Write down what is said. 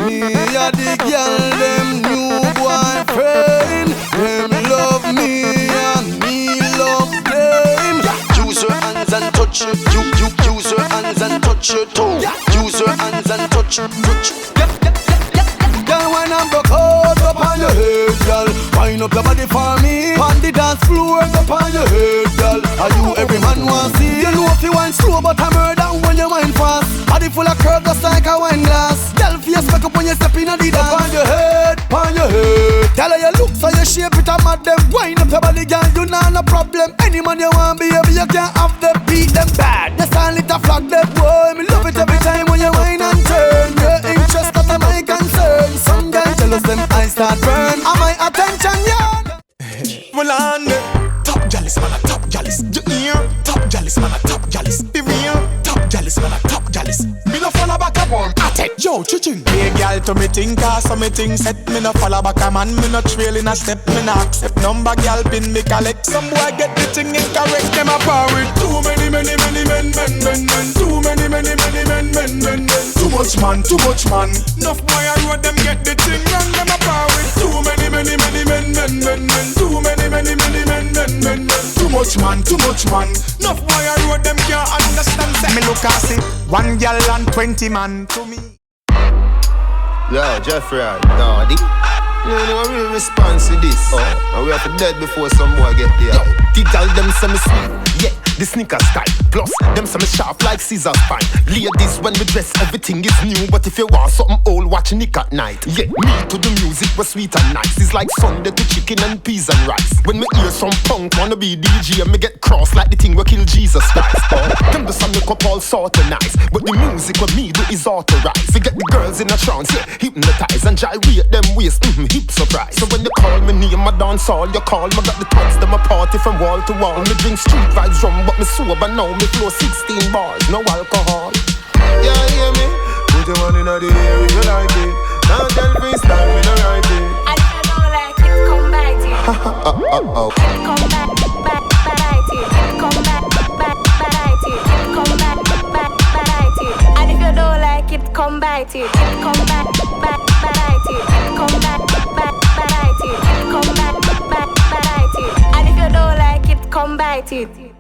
Me a the girl, them new boyfriend. Them love me and me love them. Use your hands and touch it. Use your hands and touch your toe. Use your hands and touch. Girl, when I'm broke out, up on your head, girl. Wind up your body for me. On the dance floor, up on your head, girl. Are you every man want see? You know if you wine slow, but I'm murder when you wine fast. Body full of curves, just like a wine glass. Girl, face make up when you step in the dance. Up on your head, on your head. Girl, you look so you shape it, I'm at them. Wind up your body, girl, you know no problem. Any man you want, baby, you can't have them. Beat them bad. The sign lit a flag, them boy. Me love it every time when you wine and turn. Your interest, that's my concern. Some guys jealous, them eyes start burn. Am I attention, yeah? Well, on the top jealous, man, a top jealous. You hear? Top jealous, man, a top jealous. Be real? Top jealous, man, a top jealous. Me no follow back a one. Yo, chiching. Hey, girl, to me think, so me think set. Me no follow back a man, me no trail in a step. Me no accept number, girl, pin me collect. Some boy get the thing incorrect. Them a power with too many men. Too many men. Too much man. Enough boy I road them get the thing wrong. Them a power with too many men. Too many men. Too much man. Enough boy I road them can't understand. Me look and see 1 girl and 20 man to me. Yeah, Jeffrey, daddy. No real response to this. And we have to dead before some boy get there. The girl them say me sweet, yeah, the sneaker style. Plus, them say me sharp like scissors spine. Ladies, when we dress, everything is new. But if you want something old, watch Nick at night. Yeah, me to the music was sweet and nice. It's like Sunday to chicken and peas and rice. When me hear some punk wanna be DJ, and me get cross like the thing we kill Jesus Christ. Them do some make up all sort of nice, but the music what me do is authorized. We get the girls in a trance, yeah, hypnotize and gyrate them waist, hip surprise. So when you call me name, I dance all you call me. Got the thugs, them a party from wall to wall. Me drink street vibes rum, but me sober now. Me flow 16 bars, no alcohol. Yeah, hear me? Put your one in the air if you like it. Now tell freestyle, me no write it. And if you don't like it, come back to it. Come back, to it. Come back, to it. Come back, to it. And if you don't like it, come back to it. Come back, to it. Come back, to it. Come back, to it. And if you don't like it, come back to it.